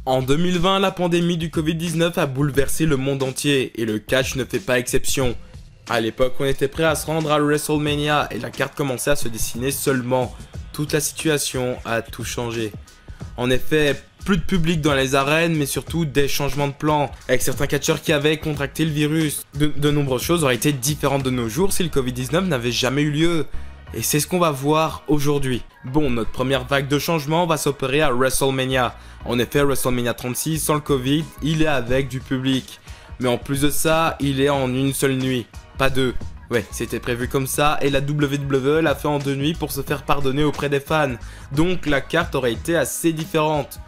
En 2020, la pandémie du Covid-19 a bouleversé le monde entier et le catch ne fait pas exception. À l'époque, on était prêt à se rendre à WrestleMania et la carte commençait à se dessiner seulement. Toute la situation a tout changé. En effet, plus de public dans les arènes, mais surtout des changements de plan. Avec certains catcheurs qui avaient contracté le virus. De nombreuses choses auraient été différentes de nos jours si le Covid-19 n'avait jamais eu lieu. Et c'est ce qu'on va voir aujourd'hui. Bon, notre première vague de changement va s'opérer à WrestleMania. En effet, WrestleMania 36, sans le Covid, il est avec du public. Mais en plus de ça, il est en une seule nuit, pas deux. Ouais, c'était prévu comme ça et la WWE l'a fait en 2 nuits pour se faire pardonner auprès des fans. Donc la carte aurait été assez différente.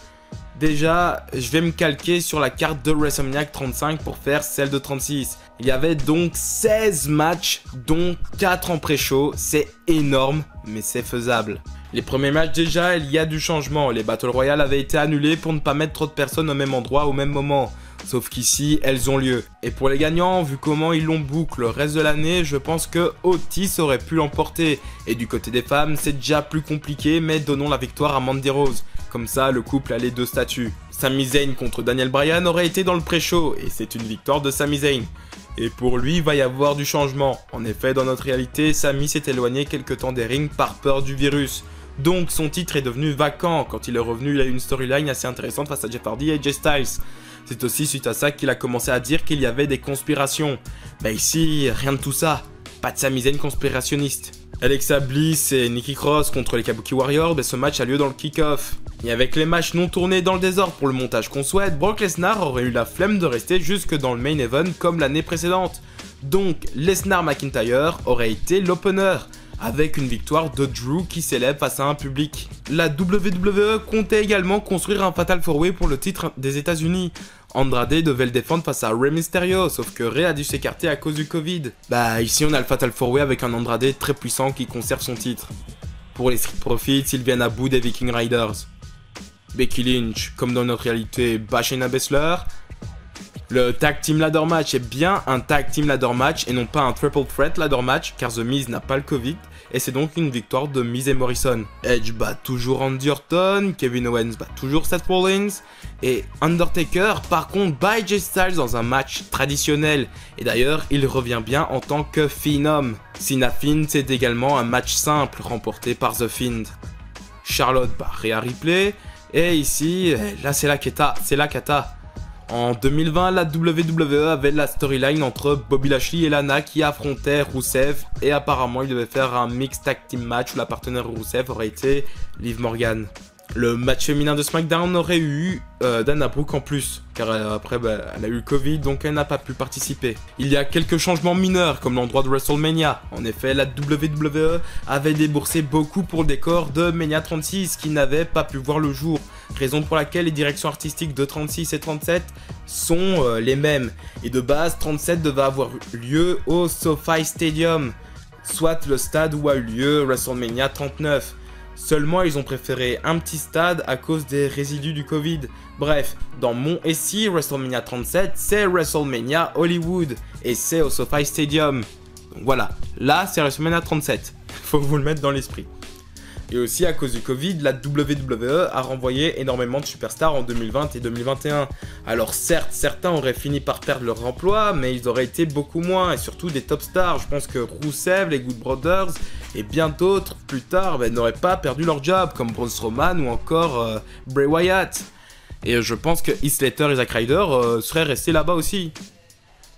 Déjà, je vais me calquer sur la carte de WrestleMania 35 pour faire celle de 36. Il y avait donc 16 matchs, dont 4 en pré-show. C'est énorme, mais c'est faisable. Les premiers matchs déjà, il y a du changement. Les Battle Royale avaient été annulés pour ne pas mettre trop de personnes au même endroit au même moment. Sauf qu'ici, elles ont lieu. Et pour les gagnants, vu comment ils l'ont book le reste de l'année, je pense que Otis aurait pu l'emporter. Et du côté des femmes, c'est déjà plus compliqué, mais donnons la victoire à Mandy Rose. Comme ça, le couple a les 2 statuts. Sami Zayn contre Daniel Bryan aurait été dans le pré-show, et c'est une victoire de Sami Zayn. Et pour lui, il va y avoir du changement. En effet, dans notre réalité, Sami s'est éloigné quelque temps des rings par peur du virus. Donc son titre est devenu vacant. Quand il est revenu, il a eu une storyline assez intéressante face à Jeff Hardy et AJ Styles. C'est aussi suite à ça qu'il a commencé à dire qu'il y avait des conspirations. Bah ici, rien de tout ça. Pas de Sami Zayn conspirationniste. Alexa Bliss et Nikki Cross contre les Kabuki Warriors, bah ce match a lieu dans le kick-off. Et avec les matchs non tournés dans le désordre pour le montage qu'on souhaite, Brock Lesnar aurait eu la flemme de rester jusque dans le main event comme l'année précédente. Donc Lesnar-McIntyre aurait été l'opener, avec une victoire de Drew qui s'élève face à un public. La WWE comptait également construire un Fatal 4-Way pour le titre des États-Unis. Andrade devait le défendre face à Rey Mysterio, sauf que Rey a dû s'écarter à cause du Covid. Bah ici on a le Fatal 4-Way avec un Andrade très puissant qui conserve son titre. Pour les Street Profits, ils viennent à bout des Viking Riders. Becky Lynch, comme dans notre réalité, bat Shayna Baszler. Le Tag Team Ladder Match est bien un Tag Team Ladder Match et non pas un Triple Threat Ladder Match car The Miz n'a pas le Covid et c'est donc une victoire de Miz et Morrison. Edge bat toujours Randy Orton, Kevin Owens bat toujours Seth Rollins et Undertaker par contre bat AJ Styles dans un match traditionnel et d'ailleurs il revient bien en tant que Phenom. Cena Fiend c'est également un match simple remporté par The Fiend. Charlotte bat Rhea Ripley et ici là c'est la cata. En 2020, la WWE avait la storyline entre Bobby Lashley et Lana qui affrontaient Rusev et apparemment ils devaient faire un mixed tag team match où la partenaire Rusev aurait été Liv Morgan. Le match féminin de SmackDown aurait eu Dana Brooke en plus, car après elle a eu le Covid donc elle n'a pas pu participer. Il y a quelques changements mineurs comme l'endroit de WrestleMania. En effet, la WWE avait déboursé beaucoup pour le décor de Mania 36 qui n'avait pas pu voir le jour. Raison pour laquelle les directions artistiques de 36 et 37 sont les mêmes. Et de base, 37 devait avoir lieu au SoFi Stadium, soit le stade où a eu lieu WrestleMania 39. Seulement, ils ont préféré un petit stade à cause des résidus du Covid. Bref, dans mon SI, WrestleMania 37, c'est WrestleMania Hollywood et c'est au SoFi Stadium. Donc voilà, là c'est WrestleMania 37. Faut vous le mettre dans l'esprit. Et aussi à cause du Covid, la WWE a renvoyé énormément de superstars en 2020 et 2021. Alors certes, certains auraient fini par perdre leur emploi, mais ils auraient été beaucoup moins, et surtout des top stars. Je pense que Rusev, les Good Brothers, et bien d'autres plus tard n'auraient pas perdu leur job, comme Braun Strowman ou encore Bray Wyatt. Et je pense que Heath Slater et Zack Ryder seraient restés là-bas aussi.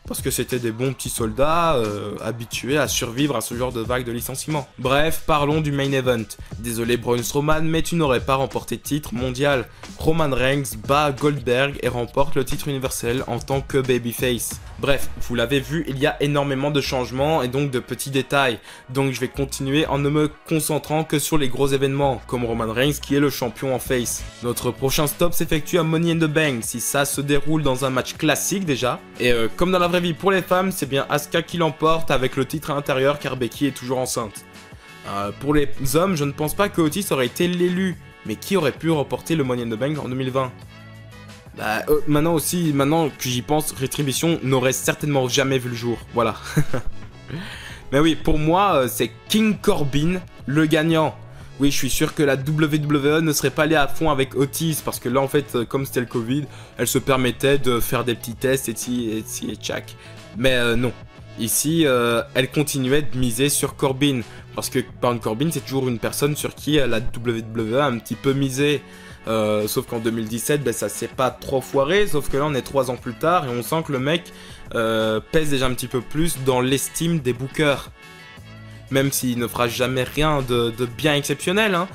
Parce que c'était des bons petits soldats habitués à survivre à ce genre de vague de licenciements. Bref, parlons du main event. Désolé Braun Strowman, mais tu n'aurais pas remporté de titre mondial. Roman Reigns bat Goldberg et remporte le titre universel en tant que babyface. Bref, vous l'avez vu, il y a énormément de changements et donc de petits détails. Donc je vais continuer en ne me concentrant que sur les gros événements, comme Roman Reigns qui est le champion en face. Notre prochain stop s'effectue à Money in the Bank, si ça se déroule dans un match classique déjà. Et comme dans la vraie vie pour les femmes, c'est bien Asuka qui l'emporte avec le titre à l'intérieur car Becky est toujours enceinte. Pour les hommes, je ne pense pas que Otis aurait été l'élu, mais qui aurait pu remporter le Money in the Bank en 2020 ? Maintenant que j'y pense, Retribution n'aurait certainement jamais vu le jour, voilà. Mais oui, pour moi, c'est King Corbin, le gagnant. Oui, je suis sûr que la WWE ne serait pas allée à fond avec Otis, parce que là, en fait, comme c'était le Covid, elle se permettait de faire des petits tests et tchac. Mais non. Ici, elle continuait de miser sur Corbin, parce que Baron Corbin, c'est toujours une personne sur qui la WWE a un petit peu misé. Sauf qu'en 2017, ben, ça s'est pas trop foiré, sauf que là, on est 3 ans plus tard, et on sent que le mec pèse déjà un petit peu plus dans l'estime des bookers. Même s'il ne fera jamais rien de bien exceptionnel, hein.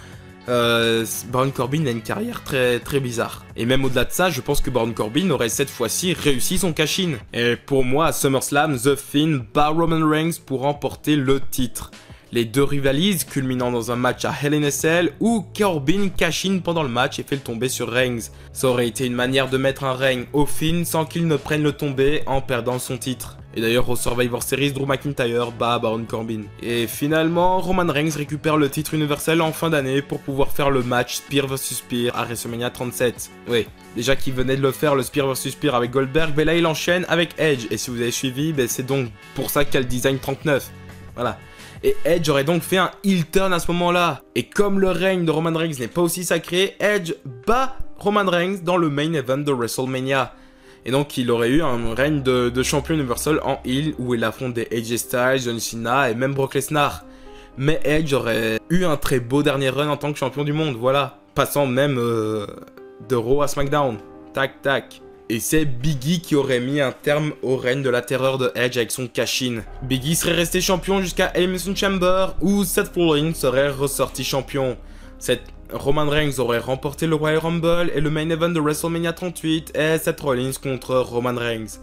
Baron Corbin a une carrière très, très bizarre. Et même au-delà de ça, je pense que Baron Corbin aurait cette fois-ci réussi son cash-in. Et pour moi, à SummerSlam, The Fiend bat Roman Reigns pour remporter le titre. Les deux rivalisent, culminant dans un match à Hell in a Cell où Corbin cash-in pendant le match et fait le tomber sur Reigns. Ça aurait été une manière de mettre un règne au Fiend sans qu'il ne prenne le tombé en perdant son titre. Et d'ailleurs au Survivor Series, Drew McIntyre bat Baron Corbin. Et finalement, Roman Reigns récupère le titre universel en fin d'année pour pouvoir faire le match Spear vs Spear à WrestleMania 37. Oui, déjà qu'il venait de le faire, le Spear vs Spear avec Goldberg, mais là il enchaîne avec Edge. Et si vous avez suivi, c'est donc pour ça qu'il y a le design 39. Voilà. Et Edge aurait donc fait un heel turn à ce moment-là. Et comme le règne de Roman Reigns n'est pas aussi sacré, Edge bat Roman Reigns dans le main event de WrestleMania. Et donc il aurait eu un règne de champion universel en heel où il affronte des AJ Styles, John Cena et même Brock Lesnar. Mais Edge aurait eu un très beau dernier run en tant que champion du monde, voilà. Passant même de Raw à SmackDown. Tac tac. Et c'est Big E qui aurait mis un terme au règne de la terreur de Edge avec son cash-in. Big E serait resté champion jusqu'à Elimination Chamber où Seth Rollins serait ressorti champion. Roman Reigns aurait remporté le Royal Rumble et le main event de WrestleMania 38 et Seth Rollins contre Roman Reigns.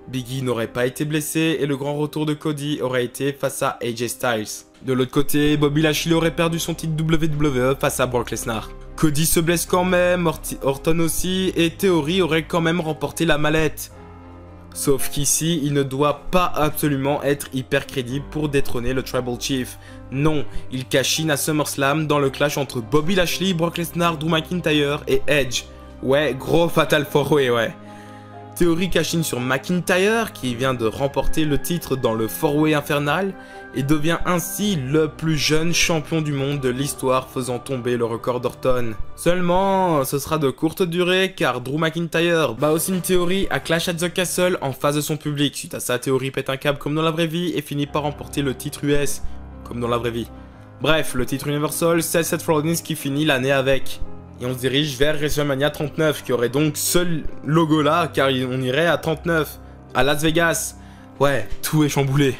Big E n'aurait pas été blessé et le grand retour de Cody aurait été face à AJ Styles. De l'autre côté, Bobby Lashley aurait perdu son titre WWE face à Brock Lesnar. Cody se blesse quand même, Orton aussi, et Theory aurait quand même remporté la mallette. Sauf qu'ici, il ne doit pas absolument être hyper crédible pour détrôner le Tribal Chief. Non, il cash-in à SummerSlam dans le clash entre Bobby Lashley, Brock Lesnar, Drew McIntyre et Edge. Ouais, gros Fatal 4-Way, ouais. Theory cash-in sur McIntyre, qui vient de remporter le titre dans le 4-Way infernal, et devient ainsi le plus jeune champion du monde de l'histoire, faisant tomber le record d'Orton. Seulement, ce sera de courte durée, car Drew McIntyre bat Austin Theory à Clash at the Castle en face de son public. Suite à ça, Theory pète un câble comme dans la vraie vie, et finit par remporter le titre US, comme dans la vraie vie. Bref, le titre Universal, c'est Seth Rollins qui finit l'année avec. Et on se dirige vers WrestleMania 39, qui aurait donc ce logo là, car on irait à 39, à Las Vegas. Ouais, tout est chamboulé.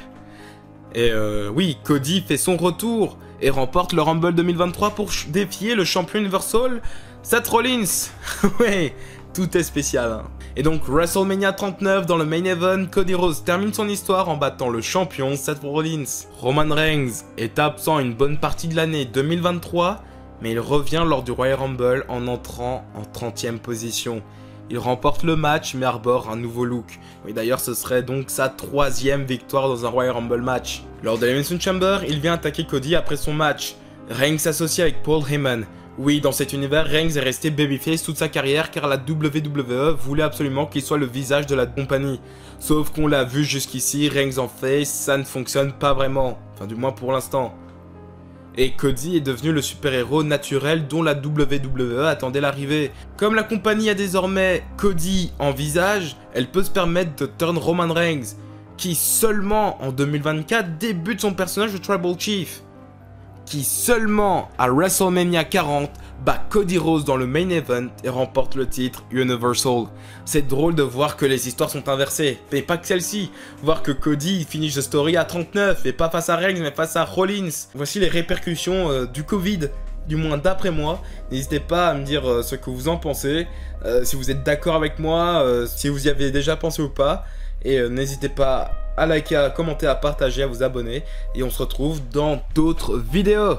Et oui, Cody fait son retour et remporte le Rumble 2023 pour défier le champion Universal, Seth Rollins. Ouais, tout est spécial, hein. Et donc WrestleMania 39 dans le main event, Cody Rhodes termine son histoire en battant le champion Seth Rollins. Roman Reigns est absent une bonne partie de l'année 2023, mais il revient lors du Royal Rumble en entrant en 30e position. Il remporte le match mais arbore un nouveau look. Oui, d'ailleurs ce serait donc sa 3e victoire dans un Royal Rumble match. Lors de l'Elimination Chamber, il vient attaquer Cody après son match. Reigns s'associe avec Paul Heyman. Oui, dans cet univers, Reigns est resté babyface toute sa carrière car la WWE voulait absolument qu'il soit le visage de la compagnie. Sauf qu'on l'a vu jusqu'ici, Reigns en face, ça ne fonctionne pas vraiment. Enfin du moins pour l'instant. Et Cody est devenu le super-héros naturel dont la WWE attendait l'arrivée. Comme la compagnie a désormais Cody en visage, elle peut se permettre de turn Roman Reigns, qui seulement en 2024 débute son personnage de Tribal Chief, qui seulement à WrestleMania 40 bat Cody Rhodes dans le main event et remporte le titre Universal. C'est drôle de voir que les histoires sont inversées, mais pas que celle-ci. Voir que Cody finish the story à 39 et pas face à Reigns mais face à Rollins. Voici les répercussions du Covid, du moins d'après moi. N'hésitez pas à me dire ce que vous en pensez, si vous êtes d'accord avec moi, si vous y avez déjà pensé ou pas. Et n'hésitez pas à liker, à commenter, à partager, à vous abonner. Et on se retrouve dans d'autres vidéos.